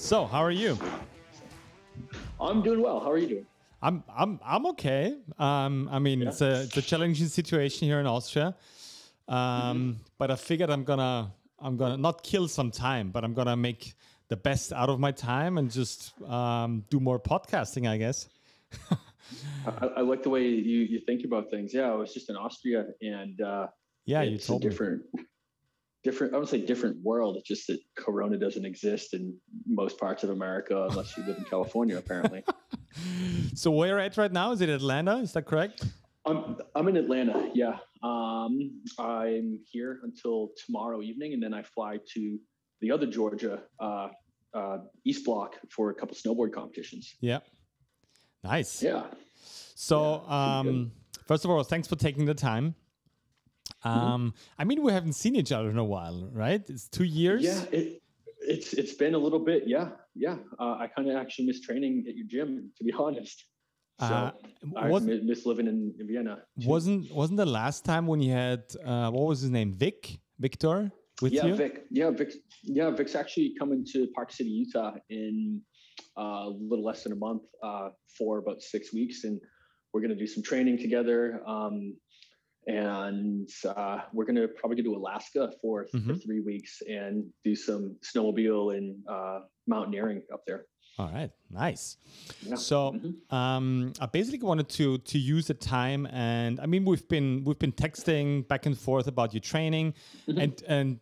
So, how are you? I'm doing well. How are you doing? I'm okay. It's a challenging situation here in Austria. But I figured I'm gonna not kill some time, but I'm gonna make the best out of my time and just do more podcasting, I guess. I like the way you think about things. Yeah, I was just in Austria, and it's a different. I would say different world. It's just that Corona doesn't exist in most parts of America unless you live in California, apparently. So where you're at right now? Is it Atlanta? Is that correct? I'm in Atlanta. Yeah, I'm here until tomorrow evening, and then I fly to the other Georgia East Block for a couple snowboard competitions. Yeah, nice. Yeah. So first of all, thanks for taking the time. We haven't seen each other in a while, right? It's 2 years. Yeah, it's been a little bit. Yeah. I kind of actually miss training at your gym, to be honest. So I miss living in Vienna. Too. Wasn't the last time when you had what was his name, Victor with you? Vic's actually coming to Park City, Utah in a little less than a month for about 6 weeks, and we're gonna do some training together. And we're going to probably go to Alaska for 3 weeks and do some snowmobile and mountaineering up there. All right, nice. Yeah. So I basically wanted to use the time, and we've been texting back and forth about your training, and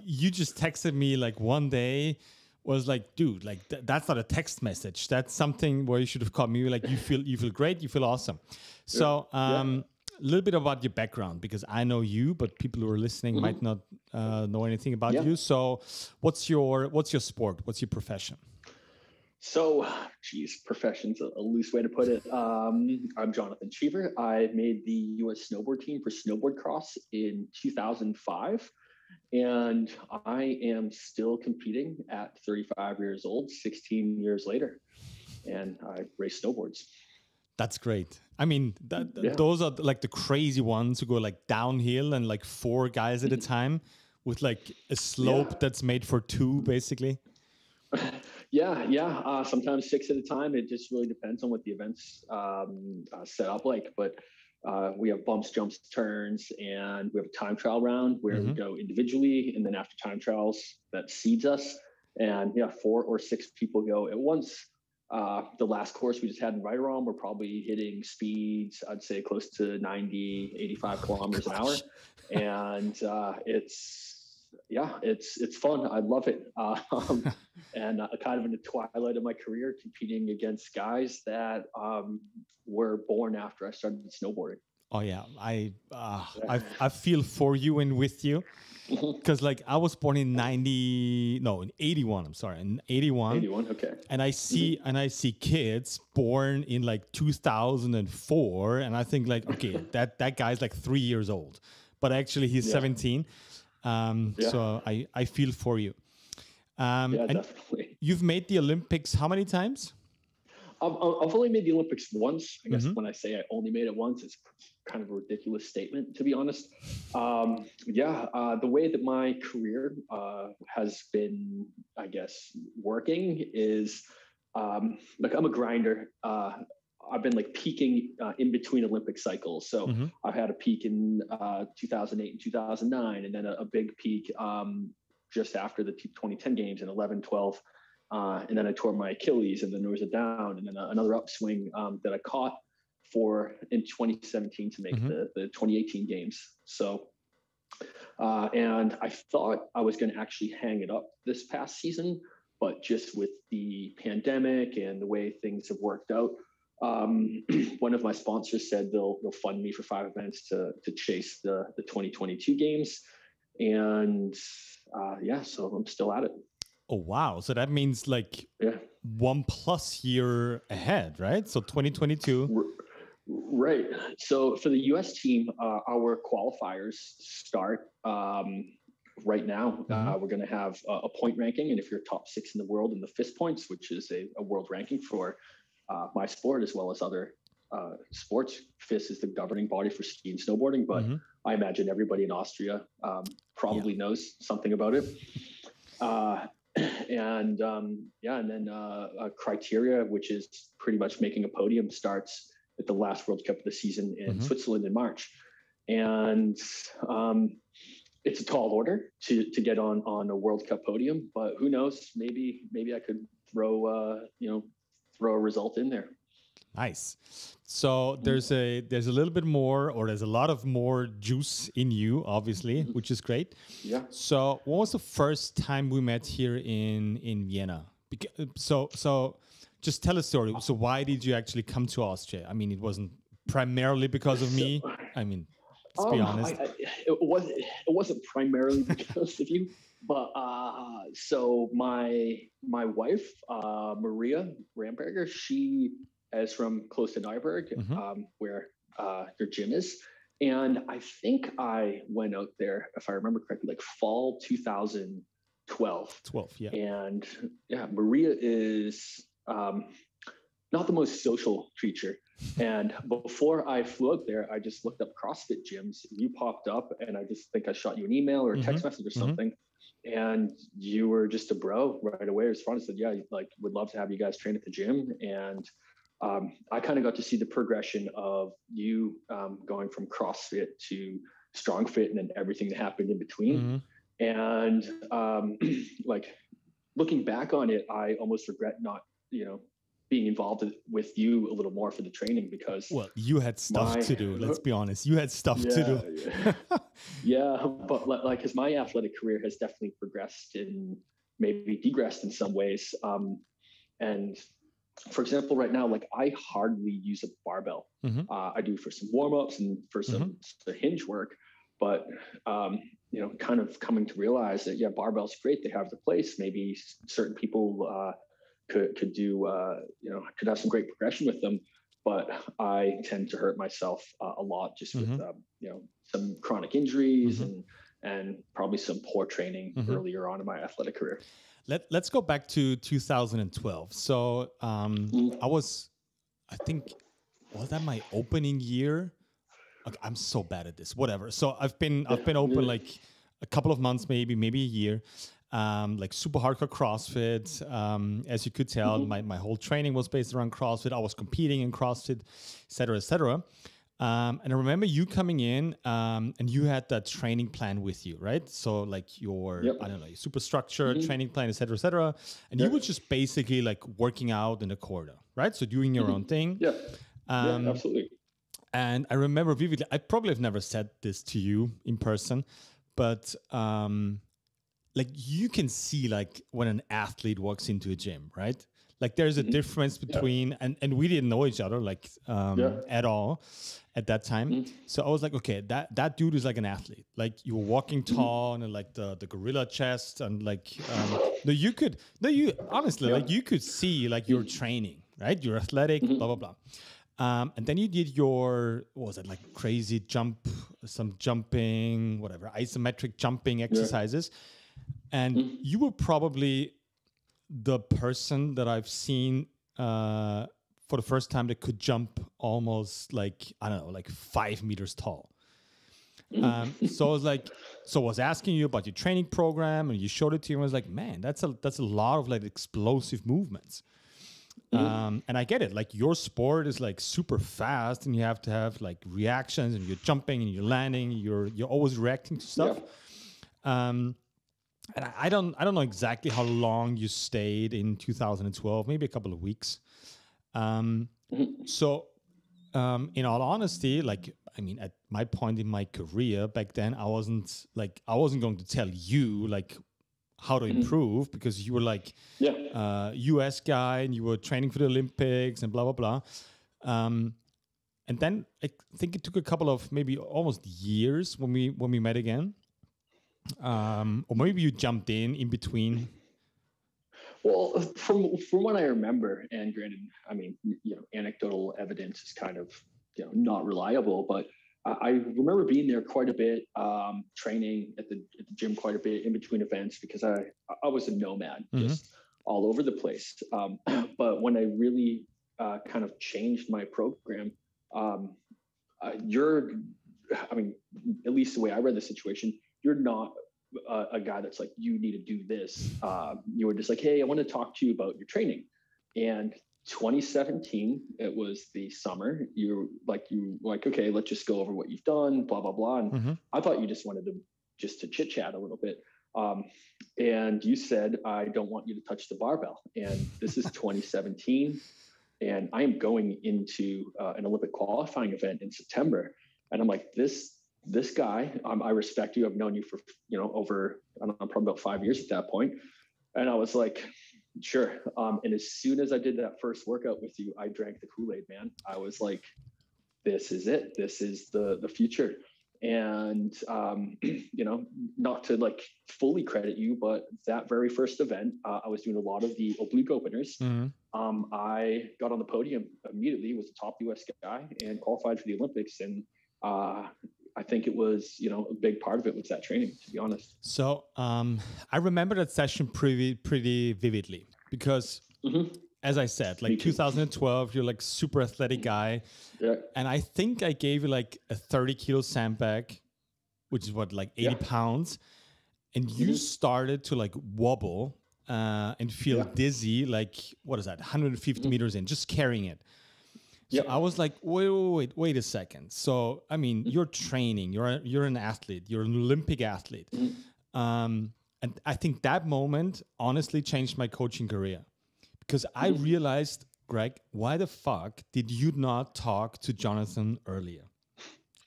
you just texted me like one day. Was like, dude, like that's not a text message. That's something where you should have called me. Like you feel great, you feel awesome. So a little bit about your background, because I know you, but people who are listening might not know anything about you. So what's your sport? What's your profession? So, profession's a loose way to put it. I'm Jonathan Cheever. I made the U.S. snowboard team for snowboard cross in 2005. And I am still competing at 35 years old, 16 years later. And I race snowboards. That's great. Those are like the crazy ones who go like downhill and like 4 guys at a time with like a slope that's made for 2, basically. Sometimes 6 at a time. It just really depends on what the event's set up like. But we have bumps, jumps, turns, and we have a time trial round where we go individually, and then after time trials, that seeds us. And 4 or 6 people go at once. The last course we just had in Viron, we're probably hitting speeds, I'd say close to 90, 85 kilometers an hour. And it's fun. I love it. And kind of in the twilight of my career, competing against guys that were born after I started snowboarding. Oh yeah, I feel for you and with you, because like I was born in 81. I'm sorry, in 81. 81, okay. And I see kids born in like 2004, and I think like, okay, that guy's like 3 years old, but actually he's 17. So I feel for you. Definitely. You've made the Olympics how many times? I've only made the Olympics once. I guess when I say I only made it once, it's kind of a ridiculous statement, to be honest. The way that my career has been, I guess, working is like I'm a grinder. I've been like peaking in between Olympic cycles. So I've had a peak in 2008 and 2009, and then a big peak just after the 2010 games in 11, 12. And then I tore my Achilles, and then there was a down, and then another upswing that I caught in 2017 to make the 2018 games. So, and I thought I was going to actually hang it up this past season, but just with the pandemic and the way things have worked out, one of my sponsors said they'll fund me for 5 events to chase the 2022 games. And so I'm still at it. Oh, wow. So that means like 1+ year ahead, right? So 2022. Right. So for the U.S. team, our qualifiers start right now. We're going to have a point ranking. And if you're top 6 in the world in the FIS points, which is a world ranking for my sport as well as other sports, FIS is the governing body for ski and snowboarding. But I imagine everybody in Austria probably knows something about it. and and then criteria, which is pretty much making a podium, starts at the last World Cup of the season in Switzerland in March. And it's a tall order to get on a World Cup podium, but who knows? Maybe I could throw a result in there. Nice. So there's a little bit more, or there's a lot of more juice in you, obviously, which is great. Yeah. So what was the first time we met here in Vienna? So just tell a story. So why did you actually come to Austria? I mean, it wasn't primarily because of me. I mean, let's be honest. It wasn't primarily because of you, but so my wife, Maria Ramberger, she is from Klosterneuburg, where your gym is. And I think I went out there, if I remember correctly, like fall 2012. Yeah. And yeah, Maria is not the most social creature. And before I flew out there, I just looked up CrossFit gyms. You popped up, and I just think I shot you an email or a text message or something. And you were just a bro right away. Responded, said, "Yeah, like would love to have you guys train at the gym." And I kind of got to see the progression of you going from CrossFit to StrongFit and then everything that happened in between. And like looking back on it, I almost regret not, being involved with you a little more for the training, because you had stuff to do. Let's be honest, you had stuff to do. Yeah, but like, because my athletic career has definitely progressed and maybe degressed in some ways. And for example, right now, like I hardly use a barbell. I do for some warm-ups and for some hinge work, but kind of coming to realize that barbell's great. They have the place. Maybe certain people could do could have some great progression with them, but I tend to hurt myself a lot just with some chronic injuries and probably some poor training earlier on in my athletic career. Let's go back to 2012. So I think, was that my opening year? Okay, I'm so bad at this. Whatever. So I've been open like a couple of months, maybe a year. Like super hardcore CrossFit. As you could tell, my whole training was based around CrossFit. I was competing in CrossFit, et cetera, et cetera. And I remember you coming in and you had that training plan with you, right? So like your, I don't know, your super structured training plan, et cetera, et cetera. And you were just basically like working out in the corridor, right? So doing your own thing. Yeah, absolutely. And I remember vividly, I probably have never said this to you in person, but like you can see like when an athlete walks into a gym, right? Like there's a difference between, and we didn't know each other like at all at that time. So I was like, okay, that dude is like an athlete. Like you were walking tall and like the gorilla chest and like, honestly, like you could see like your training, right? You're athletic, blah, blah, blah. And then you did your, what was it, like crazy some jumping, whatever, isometric jumping exercises. And you were probably the person that I've seen for the first time that could jump almost like, I don't know, like 5 meters tall. So I was like, I was asking you about your training program and you showed it to me. And I was like, man, that's a lot of like explosive movements. And I get it. Like your sport is like super fast and you have to have like reactions and you're jumping and you're landing. You're always reacting to stuff. And I don't know exactly how long you stayed in 2012, maybe a couple of weeks. So in all honesty, like, I mean, at my point in my career back then, I wasn't going to tell you like how to improve, because you were like US guy and you were training for the Olympics and blah, blah, blah. And then I think it took a couple of maybe almost years when we met again. Or maybe you jumped in between. Well, from what I remember, and granted, I mean, anecdotal evidence is kind of, not reliable, but I remember being there quite a bit, training at the gym quite a bit in between events, because I was a nomad, just all over the place. But when I really kind of changed my program, at least the way I read the situation, you're not a guy that's like, you need to do this. You were just like, hey, I want to talk to you about your training. And 2017, it was the summer. You like, okay, let's just go over what you've done, blah, blah, blah. And I thought you just wanted to chit chat a little bit. And you said, I don't want you to touch the barbell. And this is 2017. And I am going into an Olympic qualifying event in September. And I'm like, this guy, I respect you. I've known you for, over, I don't know, probably about 5 years at that point. And I was like, sure. And as soon as I did that first workout with you, I drank the Kool-Aid, man. I was like, this is it. This is the future. And, not to like fully credit you, but that very first event, I was doing a lot of the oblique openers. I got on the podium immediately, was the top US guy and qualified for the Olympics. And I think it was, a big part of it was that training, to be honest. So I remember that session pretty vividly because as I said, like 2012, you're like super athletic guy. Yeah. And I think I gave you like a 30 kilo sandbag, which is what, like 80 pounds. And you started to like wobble and feel dizzy, like, what is that, 150 meters in, just carrying it. So I was like, wait a second. So, I mean, you're training, you're an athlete, you're an Olympic athlete. And I think that moment honestly changed my coaching career because I realized, Greg, why the fuck did you not talk to Jonathan earlier?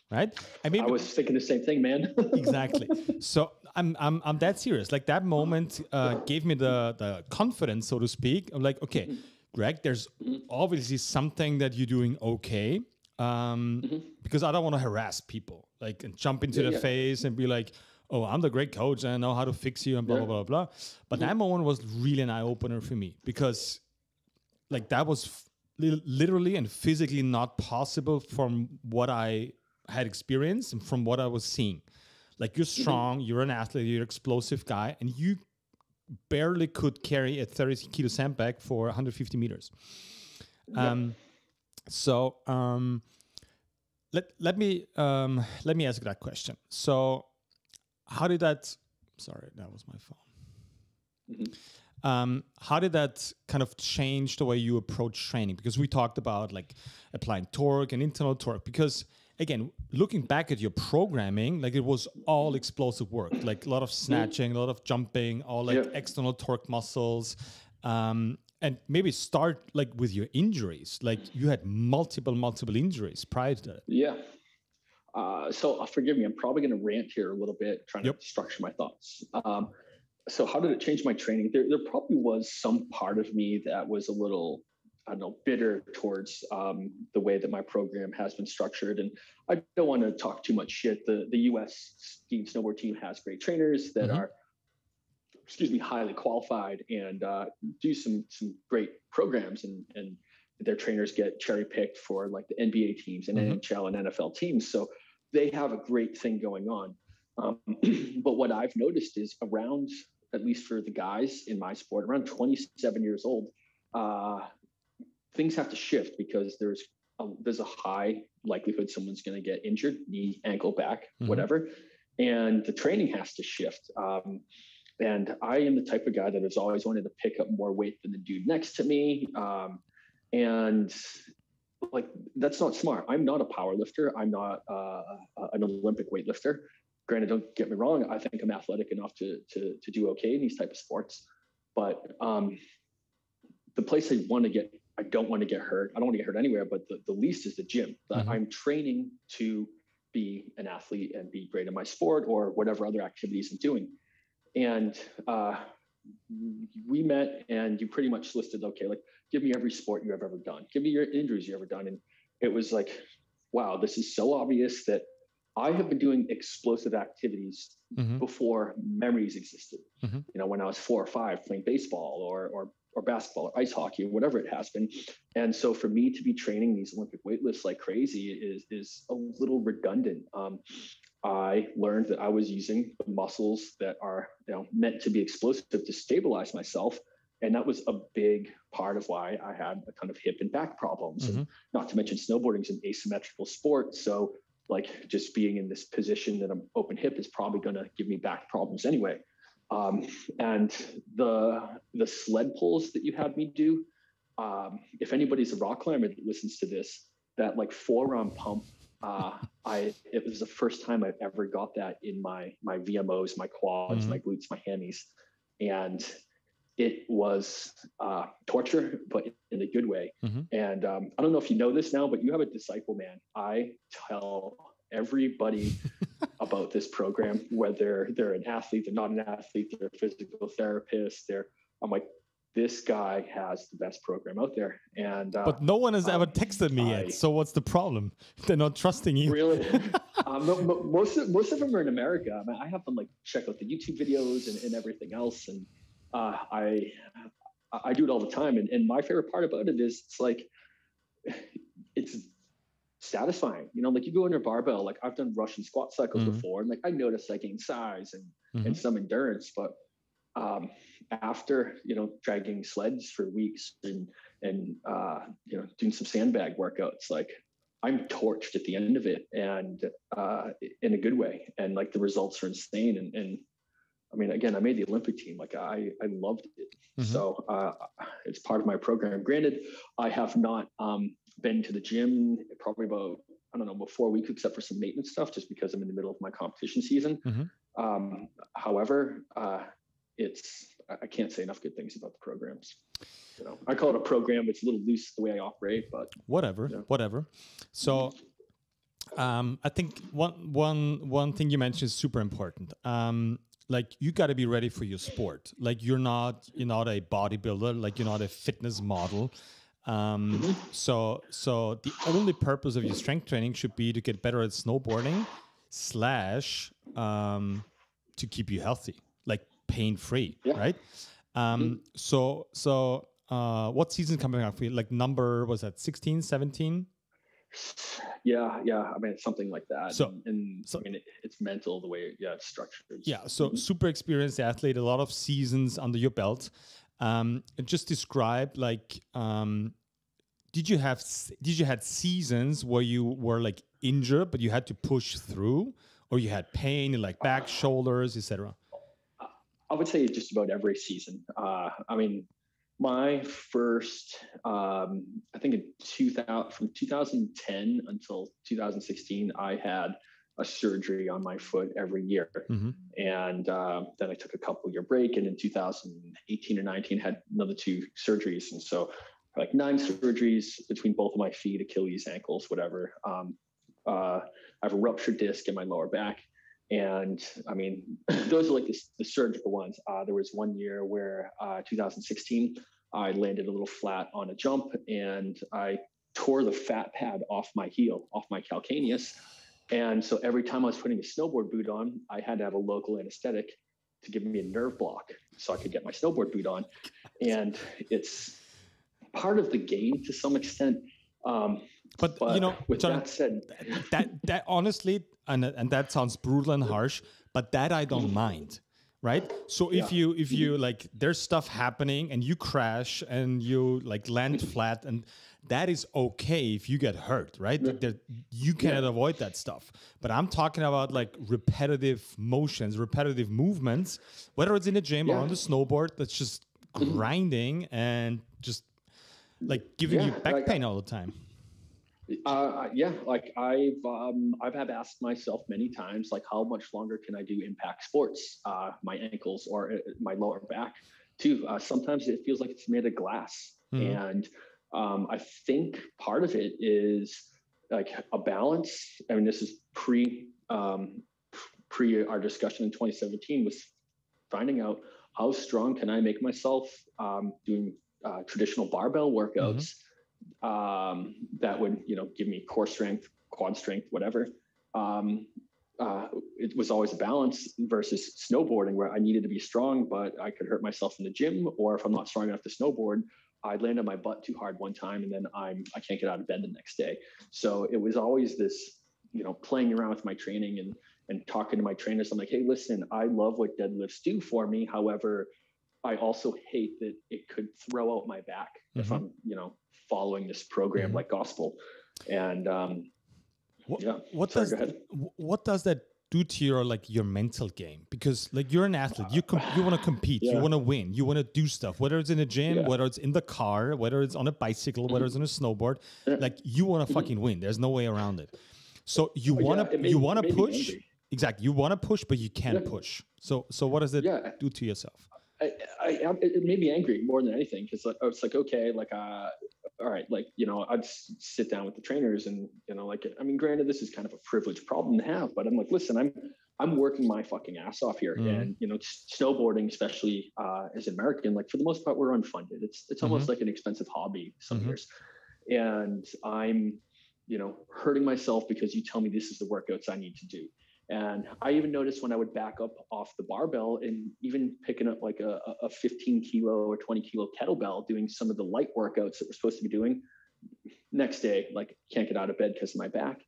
Right? I was thinking the same thing, man. Exactly. So I'm that serious. Like that moment gave me the confidence, so to speak. I'm like, okay, Greg, there's obviously something that you're doing okay. Because I don't want to harass people, like, and jump into their face and be like, oh, I'm the great coach and I know how to fix you and blah, blah, blah, blah. But that moment was really an eye-opener for me because like that was literally and physically not possible from what I had experienced and from what I was seeing. Like you're strong, you're an athlete, you're an explosive guy, and you barely could carry a 30 kilo sandbag for 150 meters. So let me ask you that question. So how did that? Sorry, that was my phone. How did that kind of change the way you approach training? Because we talked about like applying torque and internal torque. Because again, looking back at your programming, like it was all explosive work, like a lot of snatching, a lot of jumping, all like external torque muscles. And maybe start like with your injuries. Like you had multiple injuries prior to that. Yeah. So forgive me, I'm probably going to rant here a little bit, trying to structure my thoughts. So how did it change my training? There probably was some part of me that was a little, I don't know, bitter towards the way that my program has been structured. And I don't want to talk too much shit. The US ski snowboard team has great trainers that are, highly qualified and do some great programs, and their trainers get cherry picked for like the NBA teams and NHL and NFL teams. So they have a great thing going on. But what I've noticed is around, at least for the guys in my sport, around 27 years old, things have to shift because there's a high likelihood someone's going to get injured, knee, ankle, back, whatever. And the training has to shift. And I am the type of guy that has always wanted to pick up more weight than the dude next to me. And like, that's not smart. I'm not a power lifter. I'm not an Olympic weightlifter. Granted, don't get me wrong. I think I'm athletic enough to do okay in these type of sports. But the place I don't want to get hurt. I don't want to get hurt anywhere, but the least is the gym. I'm training to be an athlete and be great in my sport or whatever other activities I'm doing. And we met and you pretty much listed, okay, like give me every sport you have ever done. Give me your injuries you ever done. And it was like, wow, this is so obvious that I have been doing explosive activities before memories existed. When I was 4 or 5 playing baseball or basketball or ice hockey or whatever it has been. And so for me to be training these Olympic weightlifts like crazy is a little redundant. I learned that I was using the muscles that are meant to be explosive to stabilize myself. And that was a big part of why I had a ton of hip and back problems. And not to mention snowboarding is an asymmetrical sport. So like just being in this position that I'm open hip is probably going to give me back problems anyway. And the sled pulls that you had me do, if anybody's a rock climber that listens to this, that like forearm pump, it was the first time I've ever got that in my VMOs, my quads, my glutes, my hammies. And it was torture, but in a good way. And I don't know if you know this now, but you have a disciple, man. I tell everybody about this program, whether they're an athlete, they're not an athlete, they're a physical therapist, I'm like, this guy has the best program out there. And but no one has ever texted me yet. So what's the problem? They're not trusting you. Really? Most of them are in America. I mean, I have them like check out the YouTube videos and everything else. And I do it all the time. And my favorite part about it is it's satisfying. You know, like you go under barbell, like I've done Russian squat cycles before, and like I noticed I gained size and some endurance, but after, you know, dragging sleds for weeks and you know, doing some sandbag workouts, like I'm torched at the end of it, and in a good way. And like the results are insane. And I mean, again, I made the Olympic team. Like I loved it. So it's part of my program. Granted, I have not been to the gym probably about, I don't know, about 4 weeks, except for some maintenance stuff, just because I'm in the middle of my competition season. However, I can't say enough good things about the programs. You know, I call it a program. It's a little loose the way I operate, but whatever. So, I think one thing you mentioned is super important. Like you got to be ready for your sport. Like you're not a bodybuilder. Like you're not a fitness model. So the only purpose of your strength training should be to get better at snowboarding / to keep you healthy, like pain-free, right? So what season coming up for you? Like number, was that 16, 17? Yeah. I mean, it's something like that. So I mean, it's mental the way it's structured. Yeah. So super experienced athlete, a lot of seasons under your belt. Just describe like, did you had seasons where you were like injured, but you had to push through, or you had pain in like back, shoulders, etc.? I would say just about every season. I mean, my first, I think from 2010 until 2016, I had a surgery on my foot every year. And then I took a couple-year break, and in 2018 or 19 had another 2 surgeries. And so like 9 surgeries between both of my feet, Achilles, ankles, whatever. I have a ruptured disc in my lower back. And I mean, those are like the surgical ones. There was one year where 2016, I landed a little flat on a jump, and I tore the fat pad off my heel, off my calcaneus. And so every time I was putting a snowboard boot on, I had to have a local anesthetic to give me a nerve block so I could get my snowboard boot on. And it's part of the game to some extent. But you know, with John, that said, that honestly, and that sounds brutal and harsh, but that I don't mind, right? So if you like, there's stuff happening and you crash and you like land flat, and that is okay if you get hurt, right? You cannot avoid that stuff. But I'm talking about like repetitive motions, repetitive movements, whether it's in the gym or on the snowboard, that's just grinding and just like giving you back pain all the time. Like I've had asked myself many times, like, how much longer can I do impact sports, my ankles or my lower back too. Sometimes it feels like it's made of glass. And I think part of it is like a balance. I mean, this is pre our discussion in 2017, was finding out how strong can I make myself doing traditional barbell workouts that would, give me core strength, quad strength, whatever. It was always a balance versus snowboarding, where I needed to be strong, but I could hurt myself in the gym, or if I'm not strong enough to snowboard, I'd land on my butt too hard one time, and then I can't get out of bed the next day. So it was always this, playing around with my training and talking to my trainers. I'm like, hey, listen, I love what deadlifts do for me. However, I also hate that it could throw out my back if I'm, following this program like gospel. And What Sorry, does go ahead. what does that do to your mental game? Because like you're an athlete, you want to compete, you want to win, you want to do stuff, whether it's in a gym, whether it's in the car, whether it's on a bicycle, whether it's on a snowboard, like you want to fucking win. There's no way around it. So you want to push. Exactly. You want to push, but you can't push. So what does it do to yourself? It made me angry more than anything, because like, it's like, okay, like, all right, like, I'd sit down with the trainers and, like, I mean, granted, this is kind of a privileged problem to have, but I'm like, listen, I'm working my fucking ass off here. And, snowboarding, especially as an American, like for the most part, we're unfunded. It's almost like an expensive hobby some years. And I'm, hurting myself because you tell me this is the workouts I need to do. And I even noticed when I would back up off the barbell and even picking up like a 15 kilo or 20 kilo kettlebell, doing some of the light workouts that we're supposed to be doing, next day, like can't get out of bed because of my back.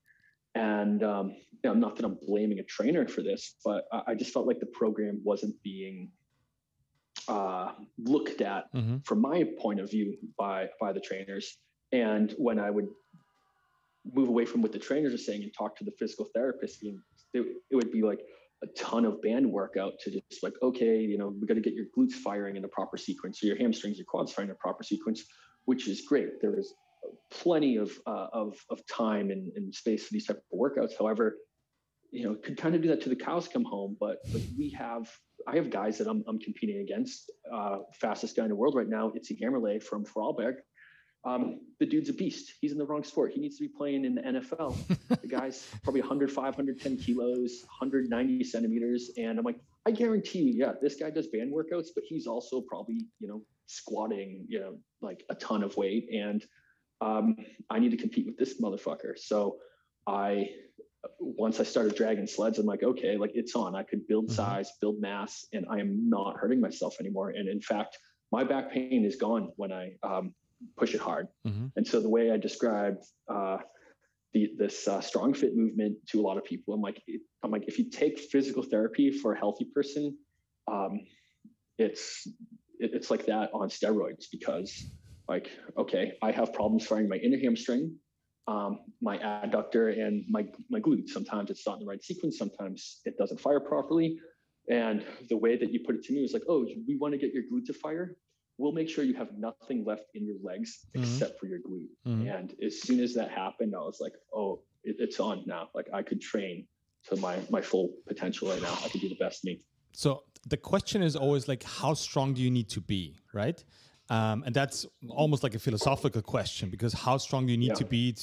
And not that I'm blaming a trainer for this, but I just felt like the program wasn't being looked at from my point of view by the trainers. And when I would move away from what the trainers are saying and talk to the physical therapist, it would be like a ton of band workout to just like, okay, we got to get your glutes firing in a proper sequence, or your hamstrings, your quads firing in a proper sequence, which is great. There is plenty of time and space for these type of workouts. However, could kind of do that to the cows come home. But I have guys that I'm competing against. Fastest guy in the world right now, Itzy Hammerley from Vorarlberg. The dude's a beast. He's in the wrong sport. He needs to be playing in the NFL. The guy's probably 105, 110 kilos, 190 centimeters. And I'm like, I guarantee you, this guy does band workouts, but he's also probably, squatting, like a ton of weight. And I need to compete with this motherfucker. So once I started dragging sleds, I'm like, okay, like it's on. I could build size, build mass, and I am not hurting myself anymore. And in fact, my back pain is gone when I push it hard. And so the way I described this strong fit movement to a lot of people, I'm like, if you take physical therapy for a healthy person, it's like that on steroids, because like, okay, I have problems firing my inner hamstring, my adductor, and my glute. Sometimes it's not in the right sequence. Sometimes it doesn't fire properly. And the way that you put it to me was like, oh, we want to get your glute to fire. We'll make sure you have nothing left in your legs except for your glute. And as soon as that happened, I was like, oh, it's on now. Like I could train to my full potential right now. I could do the best of me. So the question is always like, how strong do you need to be, right? And that's almost like a philosophical question, because how strong do you need to be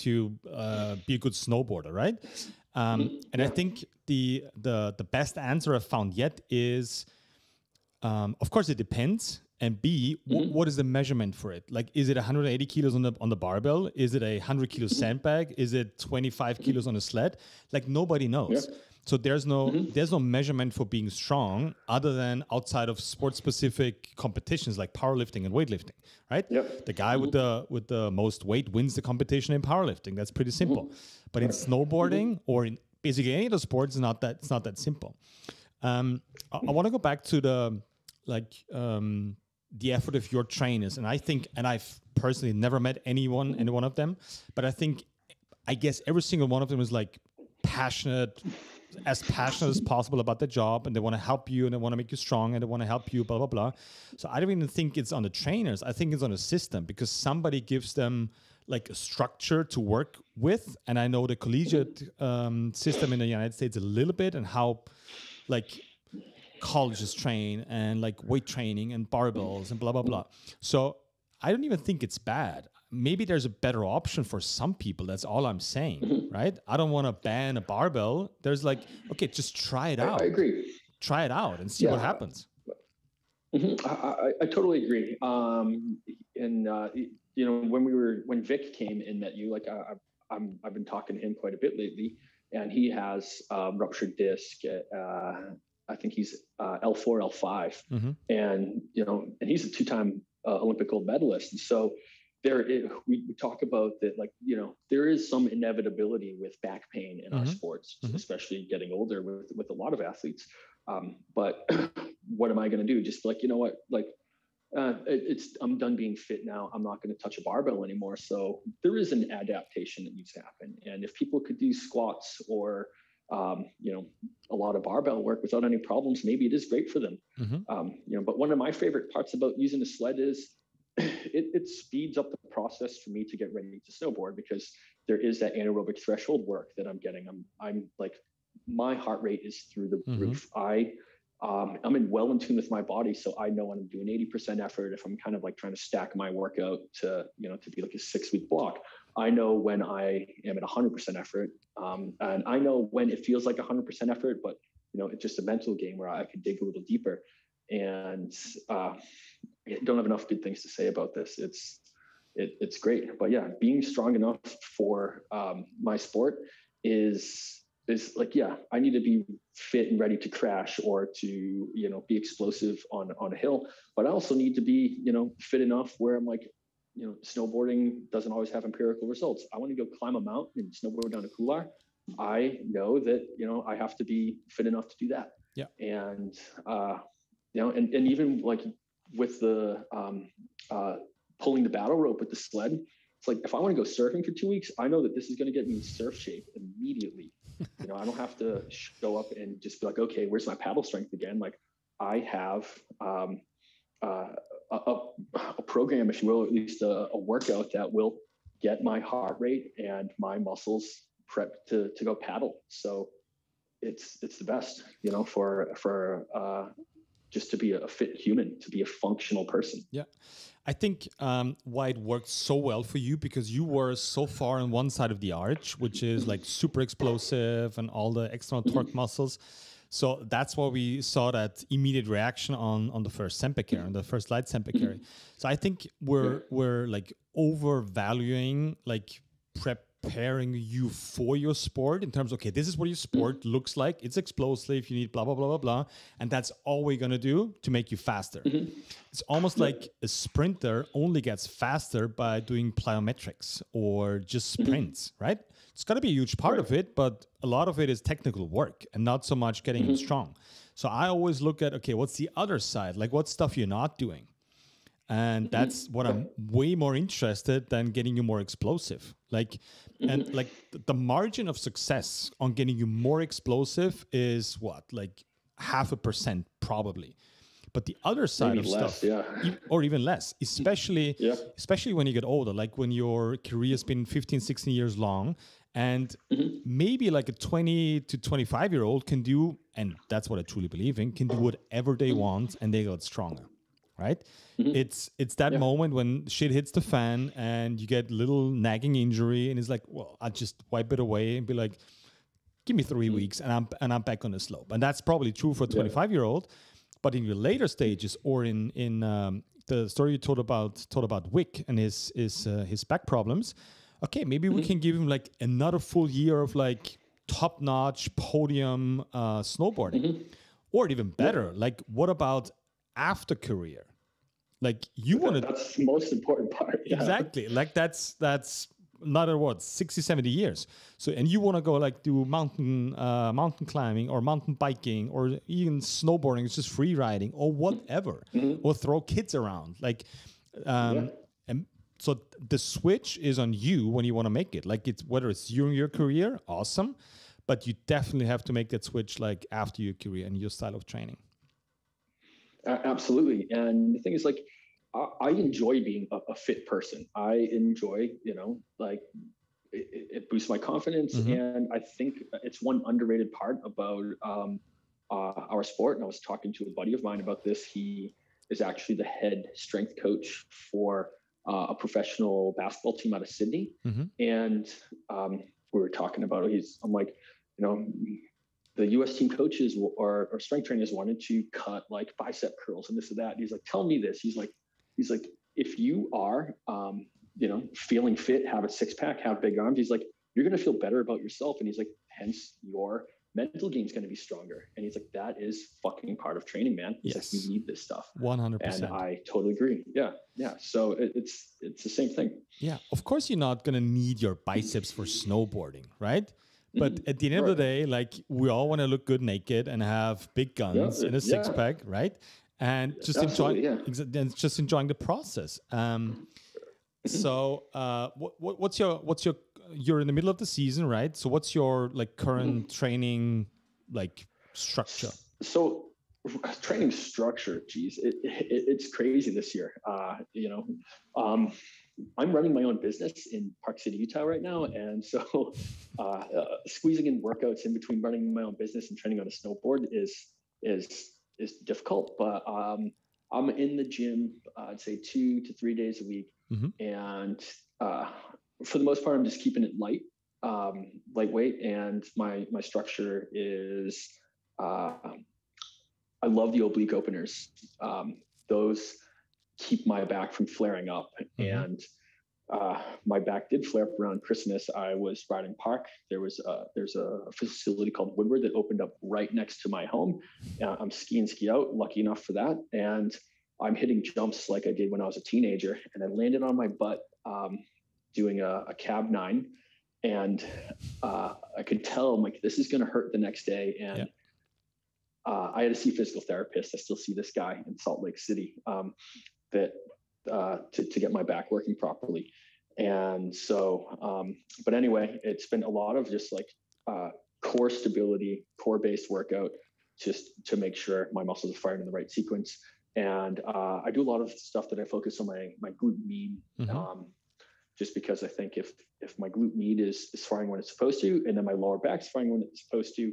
a good snowboarder, right? And I think the best answer I've found yet is, of course, it depends. And B, what is the measurement for it? Like, is it 180 kilos on the barbell? Is it a 100 kilo sandbag? Is it 25 kilos on a sled? Like, nobody knows. Yeah. So there's no measurement for being strong other than outside of sport specific competitions like powerlifting and weightlifting, right? Yep. The guy with the most weight wins the competition in powerlifting. That's pretty simple. But in snowboarding or in basically any of the sports, it's not that simple. I want to go back to the effort of your trainers. And I've personally never met any one of them, but I guess every single one of them is like as passionate as possible about their job, and they want to help you and they want to make you strong and they want to help you, blah, blah, blah. So I don't even think it's on the trainers. I think it's on the system, because somebody gives them like a structure to work with. And I know the collegiate system in the United States a little bit, and how like colleges train and like weight training and barbells and blah, blah, blah. So I don't even think it's bad. Maybe there's a better option for some people. That's all I'm saying, right? I don't want to ban a barbell. There's like, okay, just try it out. I agree. Try it out and see what happens. I totally agree. When Vic came and met you, like I've been talking to him quite a bit lately, and he has ruptured disc. I think he's L4, L5, and he's a two-time Olympic gold medalist. And so we talk about that, like, there is some inevitability with back pain in our sports, especially getting older with a lot of athletes. But what am I going to do? Just like, you know what, like, I'm done being fit now. I'm not going to touch a barbell anymore. So there is an adaptation that needs to happen. And if people could do squats or, a lot of barbell work without any problems, maybe it is great for them. But one of my favorite parts about using a sled is it speeds up the process for me to get ready to snowboard, because there is that anaerobic threshold work that I'm getting. I'm like, my heart rate is through the roof. I'm well in tune with my body. So I know when I'm doing 80% effort, if I'm kind of like trying to stack my workout to be like a 6-week block, I know when I am at 100% effort. And I know when it feels like 100% effort, but it's just a mental game where I could dig a little deeper. And I don't have enough good things to say about this. It's great. But yeah, being strong enough for my sport is like, yeah, I need to be fit and ready to crash or to, be explosive on a hill, but I also need to be, fit enough where I'm like, snowboarding doesn't always have empirical results. I want to go climb a mountain and snowboard down a couloir. I know that, I have to be fit enough to do that. Yeah. And, and even like with the pulling the battle rope with the sled, it's like, if I want to go surfing for 2 weeks, I know that this is going to get me in surf shape immediately. I don't have to show up and just be like, okay, where's my paddle strength again? Like, I have a program, if you will, or at least a workout that will get my heart rate and my muscles prepped to go paddle. So it's the best, for just to be a fit human, to be a functional person. Yeah. I think why it worked so well for you, because you were so far on one side of the arch, which is like super explosive and all the external torque muscles. So that's why we saw that immediate reaction on the first Semper carry, on the first light Semper carry. So I think we're like overvaluing like preparing you for your sport in terms of, okay, this is what your sport looks like. It's explosive. You need blah, blah, blah, blah, blah. And that's all we're going to do to make you faster. It's almost like a sprinter only gets faster by doing plyometrics or just sprints, right? It's got to be a huge part of it, but a lot of it is technical work and not so much getting him strong. So I always look at, okay, what's the other side? Like, what stuff you're not doing? And that's what I'm way more interested than getting you more explosive. Like, and like the margin of success on getting you more explosive is what, like 0.5% probably. But the other side of stuff, or even less, especially when you get older, like when your career has been 15, 16 years long, and maybe like a 20 to 25-year-old can do, and that's what I truly believe in, can do whatever they want and they get stronger. Right? It's that moment when shit hits the fan and you get a little nagging injury and it's like, well, I'll just wipe it away and be like, give me 3 weeks and I'm back on the slope. And that's probably true for a 25-year-old. But in your later stages, or in the story you told about Wick and his back problems, okay, maybe we can give him like another full year of like top-notch podium snowboarding, or even better, like what about after career? Like you want to, that's the most important part. Exactly. Like that's another 60, 70 years. So, and you want to go like do mountain climbing or mountain biking or even snowboarding, it's just free riding or whatever, or throw kids around. Like, and so the switch is on you when you want to make it. Like it's, whether it's during your career, awesome, but you definitely have to make that switch like after your career and your style of training. Absolutely. And the thing is, like, I enjoy being a fit person. I enjoy, like it boosts my confidence. And I think it's one underrated part about our sport. And I was talking to a buddy of mine about this. He is actually the head strength coach for a professional basketball team out of Sydney. And we were talking about it. I'm like, the U.S. team coaches or strength trainers wanted to cut like bicep curls and this and that. And he's like, tell me this. He's like, if you are, feeling fit, have a 6-pack, have big arms, he's like, you're going to feel better about yourself. And he's like, hence your mental game is going to be stronger. And he's like, that is fucking part of training, man. He's like, you need this stuff. 100%. And I totally agree. Yeah. So it's the same thing. Yeah. Of course, you're not going to need your biceps for snowboarding, right? But at the end of the day, like we all want to look good naked and have big guns and a 6-pack, right? and just enjoying the process. So what's your you're in the middle of the season, right? So what's your like current training like structure? So training structure, geez, it's crazy this year. I'm running my own business in Park City, Utah right now. And so squeezing in workouts in between running my own business and training on a snowboard is difficult, but I'm in the gym, I'd say 2 to 3 days a week. And for the most part, I'm just keeping it lightweight. And my structure is, I love the oblique openers. Those keep my back from flaring up. And my back did flare up around Christmas. I was riding park. There's a facility called Woodward that opened up right next to my home. I'm ski out, lucky enough for that. And I'm hitting jumps like I did when I was a teenager. And I landed on my butt doing a cab 9. And I could tell, I'm like, this is going to hurt the next day. And I had to see a physical therapist. I still see this guy in Salt Lake City to get my back working properly. And so, but anyway, it's been a lot of just like core stability, core-based workout, just to make sure my muscles are firing in the right sequence. And I do a lot of stuff that I focus on my glute med, just because I think if my glute med is firing when it's supposed to, and then my lower back's firing when it's supposed to,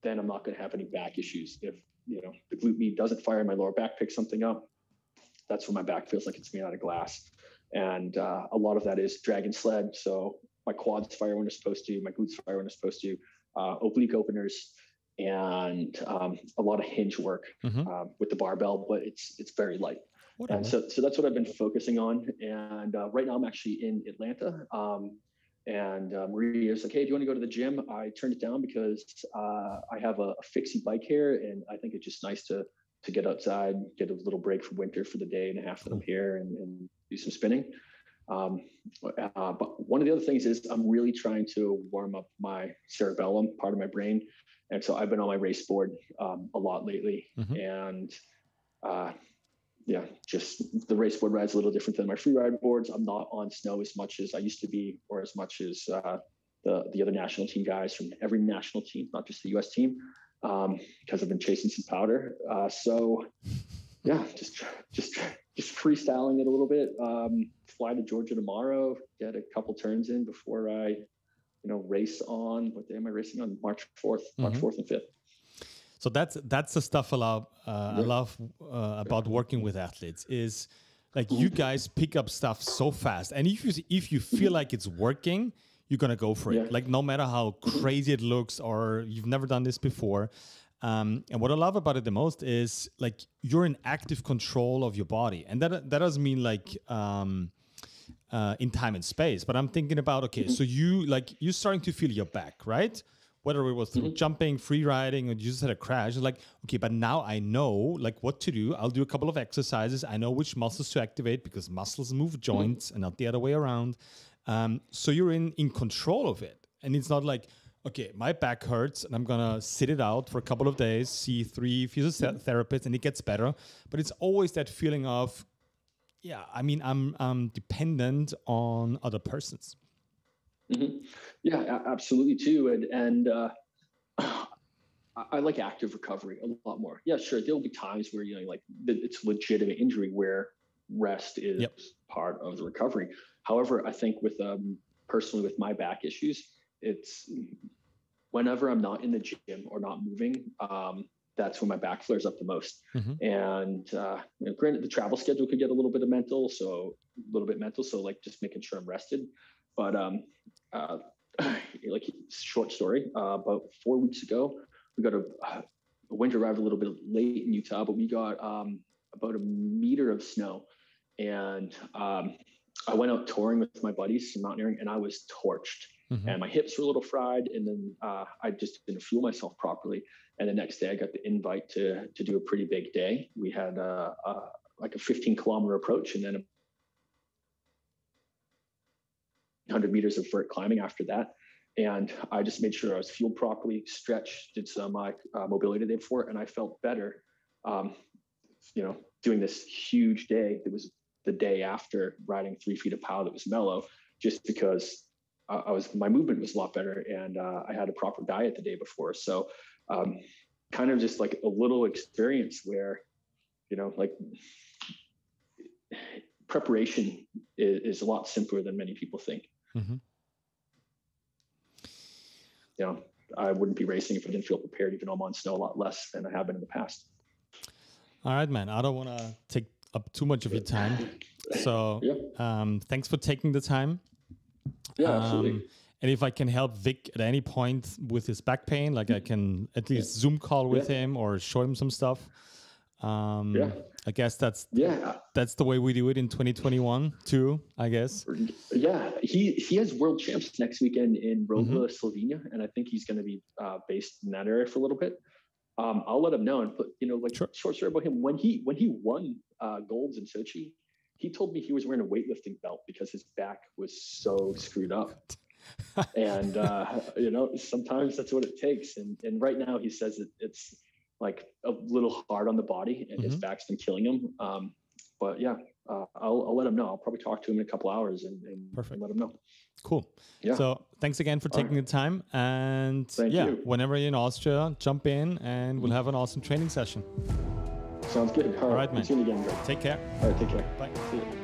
then I'm not going to have any back issues. If the glute med doesn't fire, my lower back picks something up, that's when my back feels like it's made out of glass. And a lot of that is dragon sled. So my quads fire when they're supposed to, my glutes fire when they're supposed to, oblique openers, and a lot of hinge work with the barbell, but it's very light. Whatever. And so that's what I've been focusing on. And right now I'm actually in Atlanta. And Maria was like, hey, do you want to go to the gym? I turned it down because I have a fixie bike here, and I think it's just nice to get outside, get a little break from winter for the day and a half that I'm here, and do some spinning. But one of the other things is I'm really trying to warm up my cerebellum, part of my brain. And so I've been on my race board a lot lately. And just the race board ride's a little different than my free ride boards. I'm not on snow as much as I used to be, or as much as the other national team guys from every national team, not just the US team, because I've been chasing some powder. So just freestyling it a little bit. Fly to Georgia tomorrow, get a couple turns in before I, race on, what day am I racing on? March 4th and 5th. So that's the stuff I love about working with athletes is like you guys pick up stuff so fast, and if you feel like it's working, you're gonna go for it. Like no matter how crazy it looks or you've never done this before. And what I love about it the most is like you're in active control of your body, and that doesn't mean like in time and space, but I'm thinking about so you're starting to feel your back, right? Whether it was through jumping, free riding, or you just had a crash, it's like, okay, but now I know like what to do. I'll do a couple of exercises. I know which muscles to activate because muscles move joints and not the other way around. So you're in control of it. And it's not like, okay, my back hurts and I'm going to sit it out for a couple of days, see 3 physiotherapists, and it gets better. But it's always that feeling of, I'm dependent on other persons. Yeah, absolutely too. And I like active recovery a lot more. Yeah, sure. There'll be times where, it's legitimate injury where rest is part of the recovery. However, I think personally with my back issues, it's whenever I'm not in the gym or not moving, that's when my back flares up the most. And granted, the travel schedule could get a little bit mental. So like just making sure I'm rested. But like short story, about 4 weeks ago, we got a winter arrived a little bit late in Utah, but we got about 1 meter of snow. And I went out touring with my buddies, some mountaineering, and I was torched. And my hips were a little fried. And then I just didn't fuel myself properly. And the next day I got the invite to do a pretty big day. We had like a 15-kilometer approach, and then 100 meters of vert climbing after that. And I just made sure I was fueled properly, stretched, did some mobility the day before, and I felt better doing this huge day. It was the day after riding 3 feet of POW that was mellow, just because my movement was a lot better, and I had a proper diet the day before. So kind of just like a little experience where, like preparation is a lot simpler than many people think. Mm-hmm. I wouldn't be racing if I didn't feel prepared, even though I'm on snow a lot less than I have been in the past. All right, man. I don't want to take up too much of your time. So thanks for taking the time. Yeah, absolutely. And if I can help Vic at any point with his back pain, like I can at least Zoom call with him or show him some stuff. I guess that's the way we do it in 2021 too, I guess. Yeah, he has world champs next weekend in Rogla, Slovenia, and I think he's going to be based in that area for a little bit. I'll let him know and put, short story about him. When he won golds in Sochi, he told me he was wearing a weightlifting belt because his back was so screwed up. And sometimes that's what it takes. And right now he says it's like a little hard on the body, and his back's been killing him. But yeah, I'll let him know. I'll probably talk to him in a couple hours and let him know. Cool. Yeah. So thanks again for taking the time. And Thank you. Whenever you're in Austria, jump in and we'll have an awesome training session. Sounds good. All right, man. See you again, Greg. Take care. All right, take care. Bye. See you.